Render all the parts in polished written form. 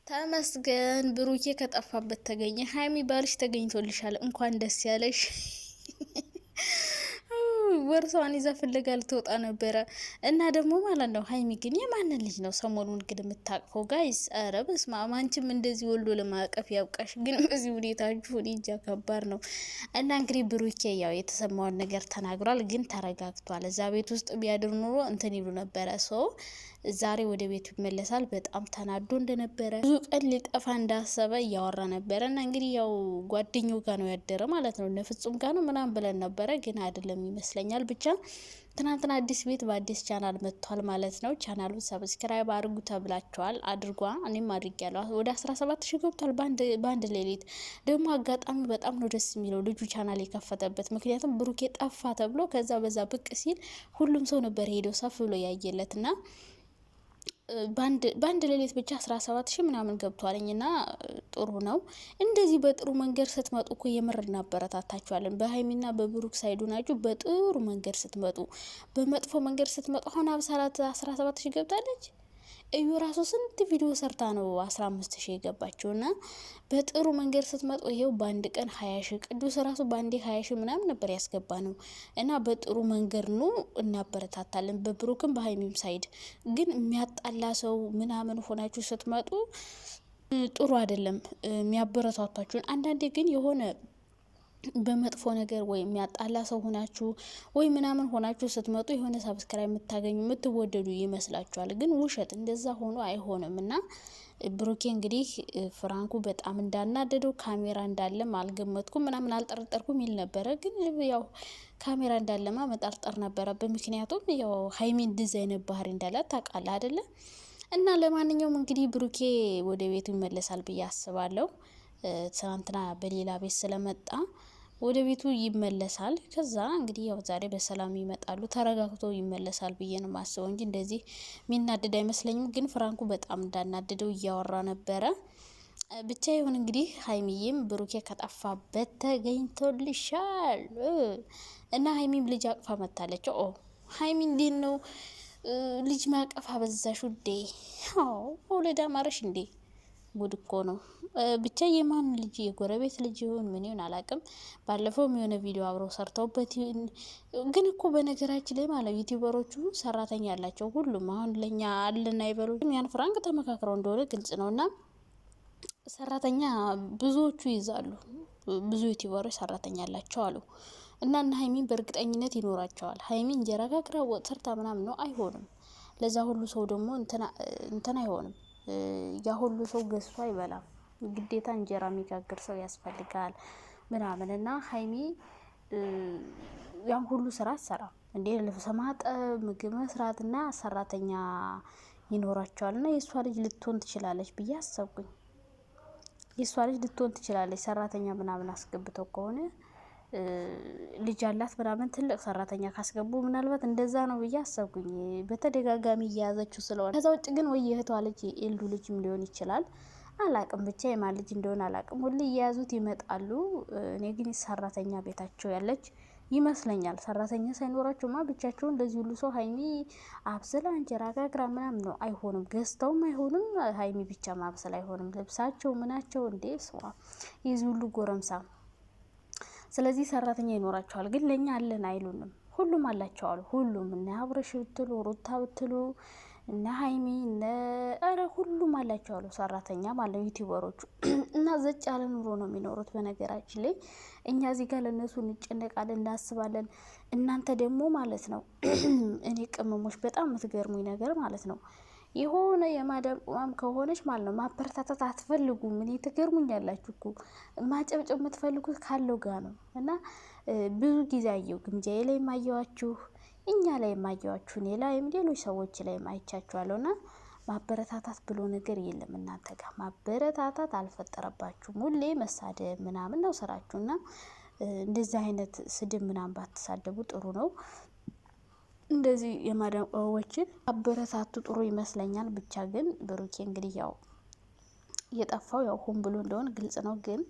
ተመስገን ብሩኬ ከጠፋበት ተገኘ። ሀይሚ ባልሽ ተገኝቶልሻል፣ እንኳን ደስ ያለሽ። ወርሷን ይዛ ፍለጋ ልትወጣ ነበረ እና ደግሞ ማለት ነው። ሀይሚ ግን የማንን ልጅ ነው ሰሞኑን ግን የምታቅፈው? ጋይስ ኧረ በስመ አብ! አንቺም እንደዚህ ወልዶ ለማቀፍ ያብቃሽ። ግን በዚህ ሁኔታችሁ እኔ እንጃ ከባድ ነው። እና እንግዲህ ብሩኬ ያው የተሰማውን ነገር ተናግሯል፣ ግን ተረጋግቷል። እዛ ቤት ውስጥ ቢያድር ኑሮ እንትን ይሉ ነበረ። ዛሬ ወደ ቤቱ ይመለሳል። በጣም ተናዶ እንደነበረ ብዙ ቀን ሊጠፋ እንዳሰበ እያወራ ነበረ። እና እንግዲህ ያው ጓደኛው ጋር ነው ያደረ ማለት ነው። እነ ፍጹም ጋር ነው ምናምን ብለን ነበረ፣ ግን አይደለም ይመስለኛል። ብቻ ትናንትና አዲስ ቤት በአዲስ ቻናል መጥቷል ማለት ነው። ቻናሉን ሰብስክራይብ አድርጉ ተብላችኋል። አድርጓ፣ እኔም አድርጊያለሁ። ወደ 17 ሺህ ገብቷል በአንድ ሌሊት። ደግሞ አጋጣሚ በጣም ነው ደስ የሚለው ልጁ ቻናል የከፈተበት። ምክንያቱም ብሩኬ ጠፋ ተብሎ ከዛ በዛ ብቅ ሲል ሁሉም ሰው ነበር ሄደው ሰፍ ብሎ ያየለት ና በአንድ ሌሊት ብቻ 17 ሺህ ምናምን ገብቷለኝ እና ጥሩ ነው። እንደዚህ በጥሩ መንገድ ስትመጡ እኮ የምር እናበረታታችኋለን። በሀይሚና በብሩክ ሳይዱ ናችሁ። በጥሩ መንገድ ስትመጡ፣ በመጥፎ መንገድ ስትመጡ አሁን አብሳላት 17 ሺህ ገብታለች። እዩ ራሱ ስንት ቪዲዮ ሰርታ ነው 15 ሺህ የገባችው። እና በጥሩ መንገድ ስትመጡ ይሄው በአንድ ቀን 20 ሺህ፣ ቅዱስ ራሱ በአንዴ 20 ሺህ ምናምን ነበር ያስገባ ነው። እና በጥሩ መንገድ ነው እናበረታታለን። በብሩክም በሀይሚም ሳይድ ግን የሚያጣላ ሰው ምናምን ሆናችሁ ስትመጡ ጥሩ አይደለም የሚያበረታታችሁን። አንዳንዴ ግን የሆነ በመጥፎ ነገር ወይ የሚያጣላ ሰው ሆናችሁ ወይ ምናምን ሆናችሁ ስትመጡ የሆነ ሰብስክራይብ የምታገኙ የምትወደዱ ይመስላችኋል። ግን ውሸት፣ እንደዛ ሆኖ አይሆንም። እና ብሩኬ እንግዲህ ፍራንኩ በጣም እንዳናደደው ካሜራ እንዳለም አልገመትኩም ምናምን አልጠረጠርኩም ይል ነበረ። ግን ያው ካሜራ እንዳለማ መጠርጠር ነበረብን። ምክንያቱም ያው ሀይሚ እንደዚህ አይነት ባህሪ እንዳላት ታውቃለህ አይደለ? እና ለማንኛውም እንግዲህ ብሩኬ ወደ ቤቱ ይመለሳል ብዬ አስባለሁ። ትናንትና በሌላ ቤት ስለመጣ ወደ ቤቱ ይመለሳል። ከዛ እንግዲህ ያው ዛሬ በሰላም ይመጣሉ፣ ተረጋግቶ ይመለሳል ብዬ ነው ማስበው እንጂ እንደዚህ የሚናደድ አይመስለኝም። ግን ፍራንኩ በጣም እንዳናደደው እያወራ ነበረ። ብቻ ይሁን እንግዲህ ሀይሚዬም ብሩኬ ከጠፋበት ተገኝቶልሻል እና ሀይሚም ልጅ አቅፋ መታለች። ሀይሚ እንዴት ነው ልጅ ማቀፍ አበዛሽ ውዴ? ወለዳ ማረሽ እንዴ? ጉድ እኮ ነው። ብቻ የማን ልጅ የጎረቤት ልጅ ይሁን ምን ይሁን አላቅም። ባለፈው የሆነ ቪዲዮ አብረው ሰርተውበት ግን እኮ በነገራችን ላይ ማለት ዩቲዩበሮቹ ሰራተኛ ያላቸው ሁሉም አሁን ለኛ አለና ይበሉ ያን ፍራንክ ተመካክረው እንደሆነ ግልጽ ነው። እና ሰራተኛ ብዙዎቹ ይዛሉ። ብዙ ዩቲዩበሮች ሰራተኛ ያላቸው አሉ። እና ሀይሚን በእርግጠኝነት ይኖራቸዋል። ሀይሚ እንጀራ ጋግራ ወጥ ሰርታ ምናምን ነው አይሆንም። ለዛ ሁሉ ሰው ደግሞ እንትን አይሆንም። ያ ሁሉ ሰው ገዝቶ አይበላም። ግዴታ እንጀራ የሚጋግር ሰው ያስፈልጋል ምናምን። እና ሀይሚ ያን ሁሉ ስራ አትሰራም እንዴ? ልብስ ማጠብ፣ ምግብ መስራት እና ሰራተኛ ይኖራቸዋል። እና የእሷ ልጅ ልትሆን ትችላለች ብዬ አሰብኩኝ። የእሷ ልጅ ልትሆን ትችላለች። ሰራተኛ ምናምን አስገብተው ከሆነ ልጅ አላት ምናምን ትልቅ ሰራተኛ ካስገቡ ምናልባት እንደዛ ነው ብዬ አሰብኩኝ። በተደጋጋሚ እየያዘችው ስለሆነ ከዛ ውጭ ግን ወይ የእህቷ ልጅ የኤልዱ ልጅም ሊሆን ይችላል። አላቅም ብቻ የማን ልጅ እንደሆነ አላቅም። ሁሌ እየያዙት ይመጣሉ። እኔ ግን ሰራተኛ ቤታቸው ያለች ይመስለኛል። ሰራተኛ ሳይኖራቸውማ ብቻቸውን እንደዚህ ሁሉ ሰው ሀይሚ አብስላ እንጀራ ጋግራ ምናምን ነው አይሆንም። ገዝተውም አይሆንም። ሀይሚ ብቻ ማብሰል አይሆንም። ልብሳቸው ምናቸው እንዴ ስዋ የዚህ ሁሉ ጎረምሳ። ስለዚህ ሰራተኛ ይኖራቸዋል። ግን ለኛ አለን አይሉንም። ሁሉም አላቸው አሉ። ሁሉም እነ አብረሽ ብትሉ ሩታ ብትሉ እነ ሀይሚ ኧረ ሁሉም አላቸው አሉ ሰራተኛ ማለት ዩቲዩበሮቹ። እና ዘጭ ያለ ኑሮ ነው የሚኖሩት። በነገራችን ላይ እኛ እዚህ ጋር ለእነሱ እንጨነቃለን፣ እናስባለን። እናንተ ደግሞ ማለት ነው እኔ ቅመሞች በጣም የምትገርሙኝ ነገር ማለት ነው የሆነ የማዳም ቅመም ከሆነች ማለት ነው ማበረታታት አትፈልጉም። እኔ ትገርሙኛላችሁ እኮ ማጨብጨብ የምትፈልጉት ካለው ጋር ነው። እና ብዙ ጊዜ አየሁ ግምጃዬ ላይ ማየዋችሁ፣ እኛ ላይ ማየዋችሁ፣ እኔ ላይም ሌሎች ሰዎች ላይ ማይቻችኋለሁ። እና ማበረታታት ብሎ ነገር የለም እናንተ ጋር። ማበረታታት አልፈጠረባችሁም። ሁሌ መሳደብ ምናምን ነው ስራችሁ። እና እንደዚህ አይነት ስድብ ምናምን ባትሳደቡ ጥሩ ነው። እንደዚህ የማዳም ቅመሞችን አበረታቱ ጥሩ ይመስለኛል። ብቻ ግን ብሩኬ እንግዲህ ያው እየጠፋው ያው ሆን ብሎ እንደሆነ ግልጽ ነው። ግን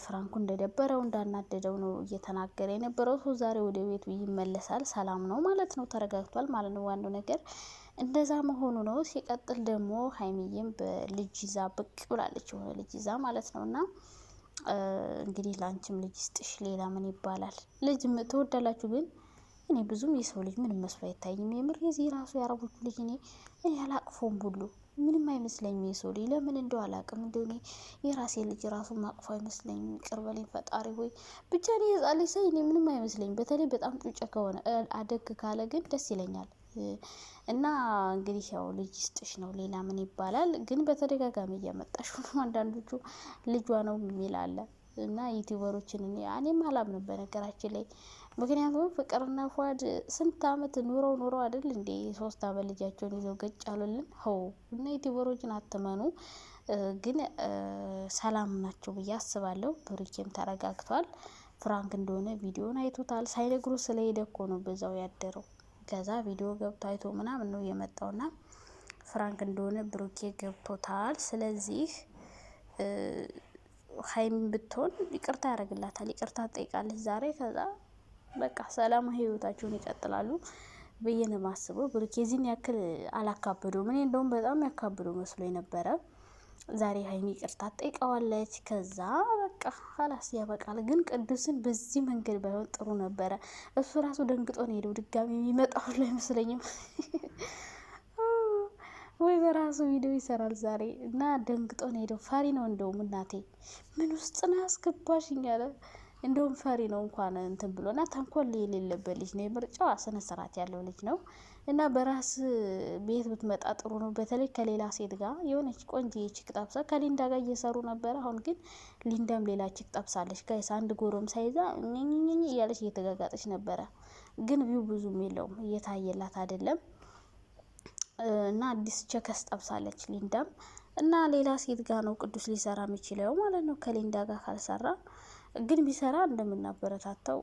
ፍራንኩ እንደደበረው እንዳናደደው ነው እየተናገረ የነበረው። ሰው ዛሬ ወደ ቤቱ ይመለሳል። ሰላም ነው ማለት ነው። ተረጋግቷል ማለት ነው ዋናው ነገር። እንደዛ መሆኑ ነው። ሲቀጥል ደግሞ ሀይሚዬም በልጅ ይዛ ብቅ ብላለች፣ የሆነ ልጅ ይዛ ማለት ነው። እና እንግዲህ ለአንቺም ልጅ ስጥሽ፣ ሌላ ምን ይባላል? ልጅ ትወዳላችሁ ግን እኔ ብዙም የሰው ልጅ ምንም መስሎ አይታይም። የምር የዚህ ራሱ የአረቦቹ ልጅ እኔ አላቅፎም ሁሉ ምንም አይመስለኝም። የሰው ልጅ ለምን እንደው አላቅም። እንደው እኔ የራሴ ልጅ ራሱ ማቅፎ አይመስለኝም። ይቅር በለኝ ፈጣሪ ሆይ። ብቻ እኔ የህፃን ልጅ ሳይ እኔ ምንም አይመስለኝም። በተለይ በጣም ጩጬ ከሆነ አደግ ካለ ግን ደስ ይለኛል። እና እንግዲህ ያው ልጅ ስጥሽ ነው፣ ሌላ ምን ይባላል? ግን በተደጋጋሚ እያመጣሽ ነው። አንዳንዶቹ ልጇ ነው የሚል አለ። እና ዩቲዩበሮችን እኔም አላምንም በነገራችን ላይ። ምክንያቱም ፍቅርና ፏድ ስንት አመት ኑረው አይደል እንዴ 3 አመት ልጃቸውን ይዘው ገጭ አሉልን። ሆ እና ዩቲዩበሮችን አትመኑ። ግን ሰላም ናቸው ብዬ አስባለሁ። ብሩኬም ተረጋግቷል። ፍራንክ እንደሆነ ቪዲዮን አይቶታል። ሳይነግሩ ስለሄደ እኮ ነው በዛው ያደረው። ከዛ ቪዲዮ ገብቶ አይቶ ምናምን ነው የመጣውና ፍራንክ እንደሆነ ብሩኬ ገብቶታል። ስለዚህ ሀይሚን ብትሆን ይቅርታ ያደርግላታል፣ ይቅርታ ትጠይቃለች ዛሬ። ከዛ በቃ ሰላማዊ ህይወታቸውን ይቀጥላሉ ብዬ ነው የማስበው። ብሩኬ የዚህን ያክል አላካበደውም። እኔ እንደውም በጣም ያካብደው መስሎ ነበረ። ዛሬ ሀይሚ ይቅርታ ትጠይቀዋለች። ከዛ በቃ ሀላስ ያበቃል። ግን ቅዱስን በዚህ መንገድ ባይሆን ጥሩ ነበረ። እሱ ራሱ ደንግጦ ነው ሄደው። ድጋሚ የሚመጣው ላይ አይመስለኝም። ወይ በራሱ ቪዲዮ ይሰራል ዛሬ እና ደንግጦ ነው ሄደው። ፈሪ ነው እንደውም። እናቴ ምን ውስጥ ነው ያስገባሽኝ አለ። እንደውም ፈሪ ነው እንኳን እንትን ብሎ እና ተንኮል የሌለበት ልጅ ነው። የምርጫው ስነ ስርዓት ያለው ልጅ ነው። እና በራስ ቤት ብትመጣ ጥሩ ነው። በተለይ ከሌላ ሴት ጋር የሆነች ቆንጆ ቺክ ጠብሳ ከሊንዳ ጋር እየሰሩ ነበረ። አሁን ግን ሊንዳም ሌላ ቺክ ጠብሳለች። ጋይስ አንድ ጎረም ሳይዛ ኝኝኝ እያለች እየተጋጋጠች ነበረ። ግን ቪው ብዙም የለውም፣ እየታየላት አይደለም። እና አዲስ ቸከስ ጠብሳለች ሊንዳም። እና ሌላ ሴት ጋር ነው ቅዱስ ሊሰራ የሚችለው ማለት ነው። ከሊንዳ ጋር ካልሰራ ግን ቢሰራ እንደምናበረታታው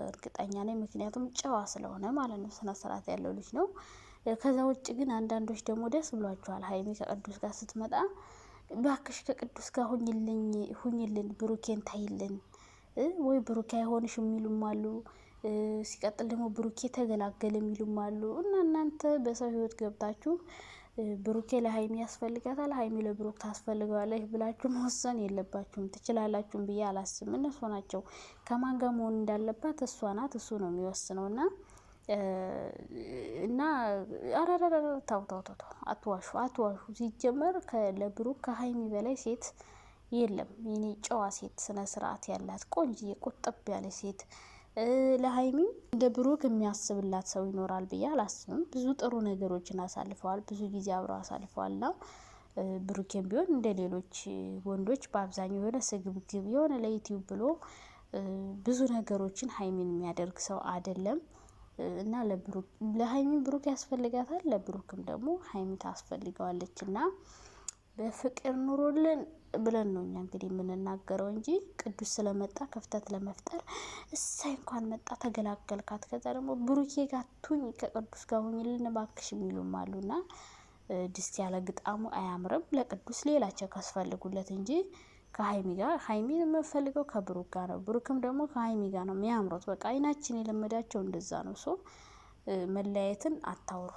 እርግጠኛ ነኝ። ምክንያቱም ጨዋ ስለሆነ ማለት ነው። ስነ ስርዓት ያለው ልጅ ነው። ከዛ ውጭ ግን አንዳንዶች ደግሞ ደስ ብሏቸዋል ሀይሚ ከቅዱስ ጋር ስትመጣ። ባክሽ ከቅዱስ ጋር ሁኝልን፣ ብሩኬን ታይልን፣ ወይ ብሩኬ አይሆንሽ የሚሉም አሉ። ሲቀጥል ደግሞ ብሩኬ ተገላገለ የሚሉም አሉ። እና እናንተ በሰው ህይወት ገብታችሁ ብሩኬ ለሀይሚ ያስፈልጋታል፣ ሀይሚ ለብሩክ ታስፈልገዋለች ብላችሁ መወሰን የለባችሁም። ትችላላችሁም ብዬ አላስብም። እነሱ ናቸው ከማን ጋር መሆን እንዳለባት እሷ ናት፣ እሱ ነው የሚወስነው። እና አራራራ ታው አትዋሹ። ሲጀመር ለብሩክ ከሀይሚ በላይ ሴት የለም። የኔ ጨዋ ሴት፣ ስነ ስርዓት ያላት ቆንጆ ቁጥብ ያለ ሴት። ለሀይሚም እንደ ብሩክ የሚያስብላት ሰው ይኖራል ብዬ አላስብም። ብዙ ጥሩ ነገሮችን አሳልፈዋል፣ ብዙ ጊዜ አብረው አሳልፈዋል። ና ብሩኬም ቢሆን እንደ ሌሎች ወንዶች በአብዛኛው የሆነ ስግብግብ የሆነ ለዩቲዩብ ብሎ ብዙ ነገሮችን ሀይሚን የሚያደርግ ሰው አይደለም። እና ለሀይሚን ብሩክ ያስፈልጋታል፣ ለብሩክም ደግሞ ሀይሚ ታስፈልገዋለች። እና በፍቅር ኑሮልን ብለን ነው እኛ እንግዲህ የምንናገረው እንጂ ቅዱስ ስለመጣ ክፍተት ለመፍጠር እሳይ እንኳን መጣ ተገላገልካት፣ ከዛ ደግሞ ብሩኬ ጋር ቱኝ ከቅዱስ ጋር ሁኝልን እባክሽ የሚሉም አሉና ድስት ያለ ግጣሙ አያምርም። ለቅዱስ ሌላቸው ካስፈልጉለት እንጂ ከሀይሚ ጋር ሀይሚን የምፈልገው ከብሩክ ጋር ነው። ብሩክም ደግሞ ከሀይሚ ጋር ነው የሚያምሩት። በቃ አይናችን የለመዳቸው እንደዛ ነው። መለያየትን አታውሩ።